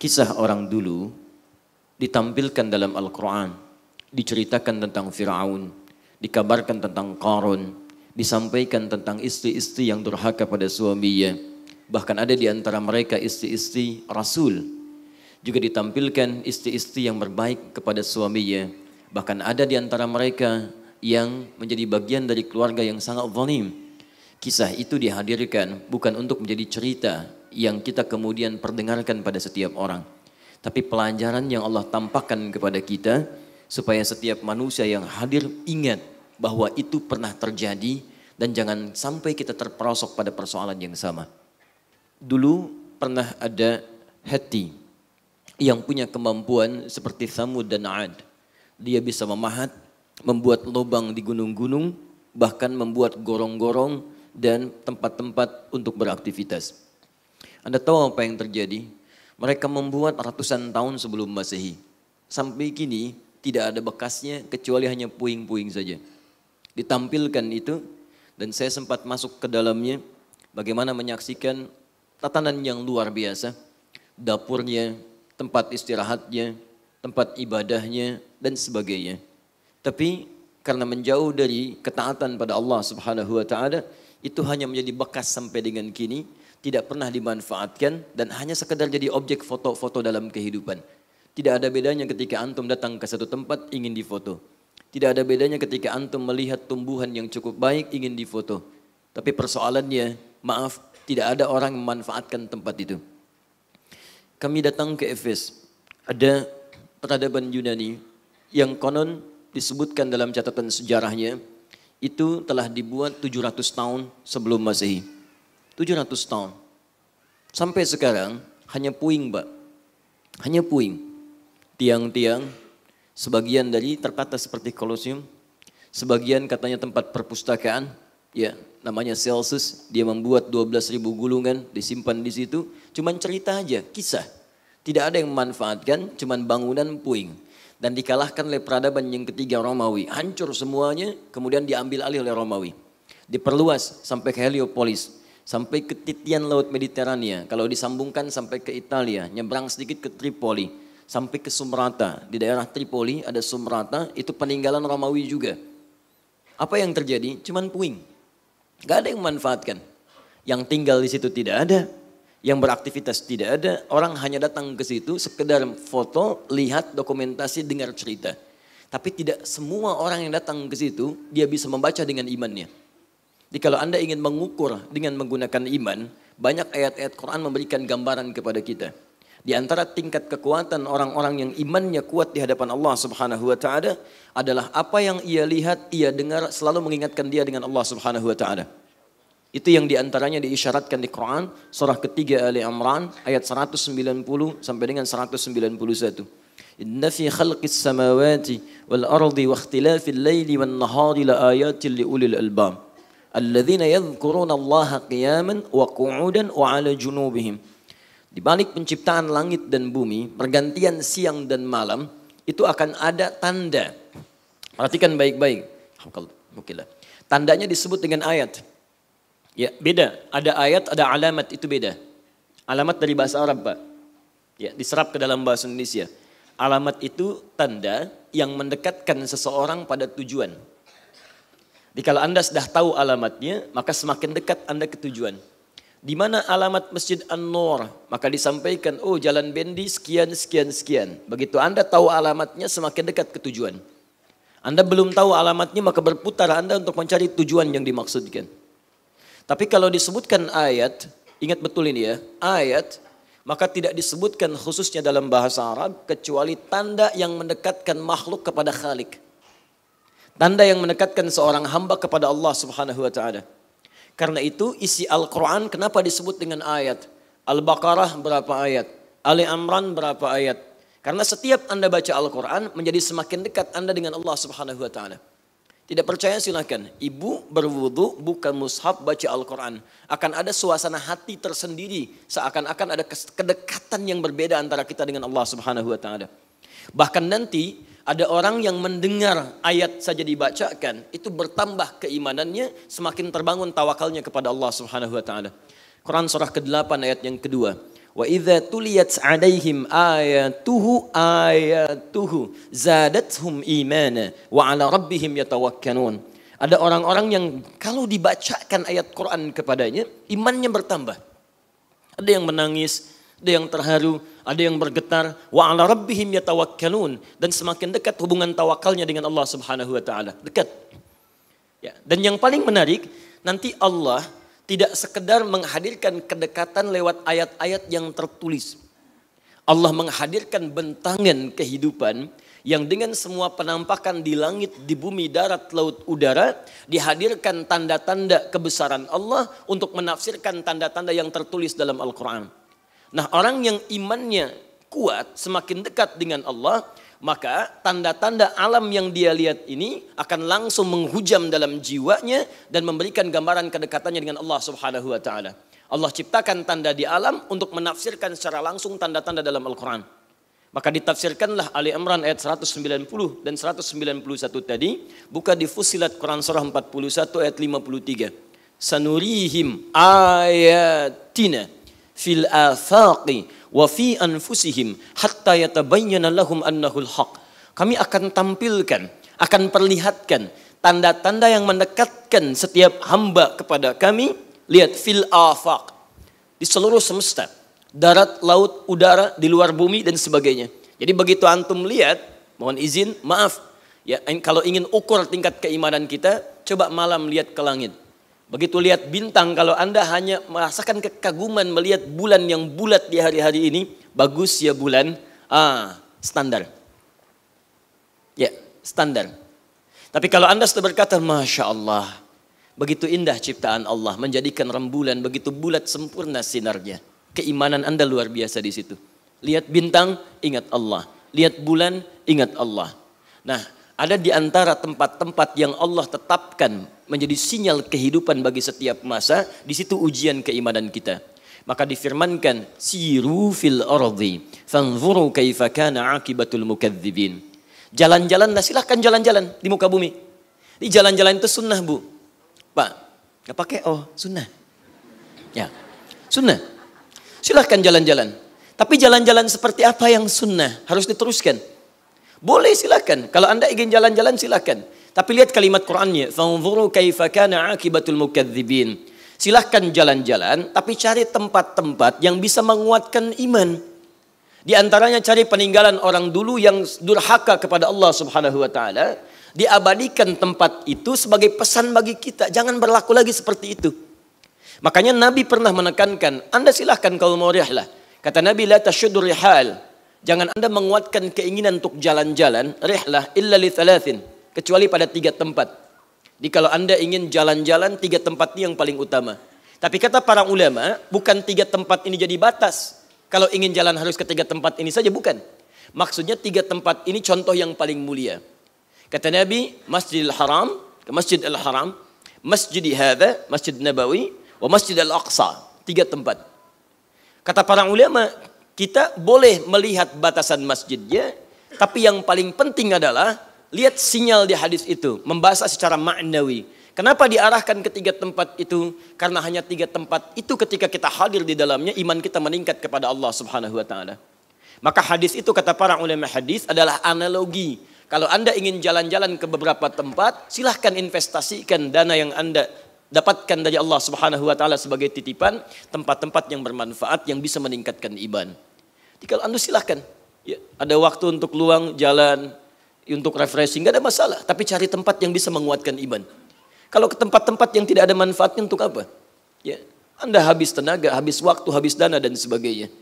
Kisah orang dulu ditampilkan dalam Al-Quran, diceritakan tentang Fir'aun, dikabarkan tentang Qarun, disampaikan tentang istri-istri yang durhaka pada suaminya. Bahkan ada di antara mereka istri-istri Rasul. Juga ditampilkan istri-istri yang berbaik kepada suaminya. Bahkan ada di antara mereka yang menjadi bagian dari keluarga yang sangat zalim. Kisah itu dihadirkan bukan untuk menjadi cerita yang kita kemudian perdengarkan pada setiap orang. Tapi pelajaran yang Allah tampakkan kepada kita supaya setiap manusia yang hadir ingat bahwa itu pernah terjadi dan jangan sampai kita terperosok pada persoalan yang sama. Dulu pernah ada hati yang punya kemampuan seperti Thamud dan Ad. Dia bisa memahat, membuat lubang di gunung-gunung, bahkan membuat gorong-gorong dan tempat-tempat untuk beraktivitas. Anda tahu apa yang terjadi? Mereka membuat ratusan tahun sebelum Masehi. Sampai kini tidak ada bekasnya kecuali hanya puing-puing saja. Ditampilkan itu dan saya sempat masuk ke dalamnya bagaimana menyaksikan tatanan yang luar biasa. Dapurnya, tempat istirahatnya, tempat ibadahnya dan sebagainya. Tapi karena menjauh dari ketaatan pada Allah Subhanahu wa taala, itu hanya menjadi bekas sampai dengan kini, tidak pernah dimanfaatkan dan hanya sekedar jadi objek foto-foto dalam kehidupan. Tidak ada bedanya ketika antum datang ke satu tempat ingin difoto. Tidak ada bedanya ketika antum melihat tumbuhan yang cukup baik ingin difoto. Tapi persoalannya, maaf, tidak ada orang memanfaatkan tempat itu. Kami datang ke Efes, ada peradaban Yunani yang konon disebutkan dalam catatan sejarahnya itu telah dibuat 700 tahun sebelum Masehi. 700 tahun. Sampai sekarang hanya puing, Pak. Hanya puing. Tiang-tiang, sebagian dari tertata seperti kolosium, sebagian katanya tempat perpustakaan, ya namanya Celsus, dia membuat 12.000 gulungan disimpan di situ, cuman cerita aja, kisah. Tidak ada yang memanfaatkan, cuman bangunan puing. Dan dikalahkan oleh peradaban yang ketiga Romawi. Hancur semuanya, kemudian diambil alih oleh Romawi. Diperluas sampai ke Heliopolis, sampai ke titian Laut Mediterania. Kalau disambungkan sampai ke Italia, nyebrang sedikit ke Tripoli, sampai ke Sumrata. Di daerah Tripoli ada Sumrata, itu peninggalan Romawi juga. Apa yang terjadi? Cuman puing. Gak ada yang memanfaatkan. Yang tinggal di situ tidak ada. Yang beraktivitas tidak ada, orang hanya datang ke situ sekedar foto, lihat dokumentasi, dengar cerita. Tapi tidak semua orang yang datang ke situ dia bisa membaca dengan imannya. Jadi kalau Anda ingin mengukur dengan menggunakan iman, banyak ayat-ayat Quran memberikan gambaran kepada kita. Di antara tingkat kekuatan orang-orang yang imannya kuat di hadapan Allah Subhanahu wa taala adalah apa yang ia lihat, ia dengar selalu mengingatkan dia dengan Allah Subhanahu wa taala. Itu yang diantaranya diisyaratkan di Quran, surah ketiga Ali Imran, ayat 190 sampai dengan 191. Inna fi khalqis samawati wal ardi wa ikhtilafil laili wan nahari la ayatin li ulil albab. Alladzina yadhkuruna Allaha qiyaman wa qu'udan wa 'ala junubihim. Di balik penciptaan langit dan bumi, pergantian siang dan malam, itu akan ada tanda. Perhatikan baik-baik. Tandanya disebut dengan ayat. Ya, beda. Ada ayat, ada alamat, itu beda. Alamat dari bahasa Arab, Pak. Ya, diserap ke dalam bahasa Indonesia. Alamat itu tanda yang mendekatkan seseorang pada tujuan. Jadi kalau Anda sudah tahu alamatnya, maka semakin dekat Anda ke tujuan. Di mana alamat Masjid An-Nur, maka disampaikan, oh Jalan Bendi sekian, sekian, sekian. Begitu Anda tahu alamatnya, semakin dekat ke tujuan. Anda belum tahu alamatnya, maka berputar Anda untuk mencari tujuan yang dimaksudkan. Tapi kalau disebutkan ayat, ingat betul ini ya, ayat, maka tidak disebutkan khususnya dalam bahasa Arab, kecuali tanda yang mendekatkan makhluk kepada Khalik. Tanda yang mendekatkan seorang hamba kepada Allah Subhanahu wa ta'ala. Karena itu isi Al-Quran kenapa disebut dengan ayat? Al-Baqarah berapa ayat? Ali Imran berapa ayat? Karena setiap Anda baca Al-Quran menjadi semakin dekat Anda dengan Allah Subhanahu wa ta'ala. Tidak percaya silakan. Ibu berwudu buka mushaf baca Al-Quran. Akan ada suasana hati tersendiri. Seakan-akan ada kedekatan yang berbeda antara kita dengan Allah Subhanahu wa ta'ala. Bahkan nanti ada orang yang mendengar ayat saja dibacakan. Itu bertambah keimanannya. Semakin terbangun tawakalnya kepada Allah Subhanahu wa ta'ala. Quran surah ke-8 ayat yang kedua. Wa idza tuliyat 'alaihim ayatuhu zadathum imana wa 'ala rabbihim yatawakkalun. Ada orang-orang yang kalau dibacakan ayat Quran kepadanya, imannya bertambah. Ada yang menangis, ada yang terharu, ada yang bergetar. Wa 'ala rabbihim yatawakkalun, dan semakin dekat hubungan tawakalnya dengan Allah Subhanahu wa taala. Dekat. Ya, dan yang paling menarik, nanti Allah tidak sekedar menghadirkan kedekatan lewat ayat-ayat yang tertulis. Allah menghadirkan bentangan kehidupan yang dengan semua penampakan di langit, di bumi, darat, laut, udara, dihadirkan tanda-tanda kebesaran Allah untuk menafsirkan tanda-tanda yang tertulis dalam Al-Quran. Nah, orang yang imannya kuat, semakin dekat dengan Allah, maka tanda-tanda alam yang dia lihat ini akan langsung menghujam dalam jiwanya dan memberikan gambaran kedekatannya dengan Allah Subhanahu wa taala. Allah ciptakan tanda di alam untuk menafsirkan secara langsung tanda-tanda dalam Al-Quran. Maka ditafsirkanlah Ali Imran ayat 190 dan 191 tadi. Buka di Fussilat Quran surah 41 ayat 53. Sanurihim ayatina fil afaqi wa fi anfusihim hatta yatabayyana lahum annahul haq. Kami akan tampilkan, akan perlihatkan tanda-tanda yang mendekatkan setiap hamba kepada kami. Lihat, fil afaq, di seluruh semesta, darat, laut, udara, di luar bumi dan sebagainya. Jadi begitu antum lihat, mohon izin, maaf ya, kalau ingin ukur tingkat keimanan kita, coba malam lihat ke langit. Begitu lihat bintang, kalau Anda hanya merasakan kekaguman melihat bulan yang bulat di hari-hari ini, bagus ya bulan, standar. Ya, standar. Tapi kalau Anda sudah berkata, Masya Allah, begitu indah ciptaan Allah, menjadikan rembulan begitu bulat sempurna sinarnya. Keimanan Anda luar biasa di situ. Lihat bintang, ingat Allah. Lihat bulan, ingat Allah. Nah, ada di antara tempat-tempat yang Allah tetapkan menjadi sinyal kehidupan bagi setiap masa, di situ ujian keimanan kita. Maka difirmankan, siru fil ardi fanzuru kaifa kana akibatul mukadzibin. Jalan-jalanlah, silahkan jalan-jalan di muka bumi. Di jalan-jalan itu sunnah, Bu. Pak, nggak pakai sunnah. Ya, sunnah. Silahkan jalan-jalan. Tapi jalan-jalan seperti apa yang sunnah harus diteruskan. Boleh silahkan. Kalau Anda ingin jalan-jalan silahkan. Tapi lihat kalimat Qur'annya. Fanzuru kaifa kana akibatul mukadzibin. Silahkan jalan-jalan, tapi cari tempat-tempat yang bisa menguatkan iman. Di antaranya cari peninggalan orang dulu yang durhaka kepada Allah Subhanahu wa taala. Diabadikan tempat itu sebagai pesan bagi kita. Jangan berlaku lagi seperti itu. Makanya Nabi pernah menekankan, Anda silahkan kalau mau rihlah. Kata Nabi, la tasyuddur rihal. Jangan Anda menguatkan keinginan untuk jalan-jalan, rihlah illa li thalathin, kecuali pada 3 tempat. Jadi kalau Anda ingin jalan-jalan, 3 tempat ini yang paling utama. Tapi kata para ulama, bukan 3 tempat ini jadi batas. Kalau ingin jalan harus ke 3 tempat ini saja, bukan. Maksudnya 3 tempat ini contoh yang paling mulia. Kata Nabi, Masjidil Haram, ke Masjid Al-Haram, Masjid hadza, Masjid Nabawi, wa Masjid Al-Aqsa. 3 tempat. Kata para ulama, kita boleh melihat batasan masjidnya, tapi yang paling penting adalah lihat sinyal di hadis itu, membahas secara maknawi. Kenapa diarahkan ke 3 tempat itu? Karena hanya 3 tempat itu ketika kita hadir di dalamnya, iman kita meningkat kepada Allah Subhanahu wa taala. Maka hadis itu kata para ulama hadis adalah analogi. Kalau Anda ingin jalan-jalan ke beberapa tempat, silahkan investasikan dana yang Anda dapatkan dari Allah Subhanahu wa taala sebagai titipan, tempat-tempat yang bermanfaat yang bisa meningkatkan iman. Jadi kalau Anda silahkan, ya, ada waktu untuk luang jalan, untuk refreshing, enggak ada masalah, tapi cari tempat yang bisa menguatkan iman. Kalau ke tempat-tempat yang tidak ada manfaatnya untuk apa? Ya, Anda habis tenaga, habis waktu, habis dana dan sebagainya.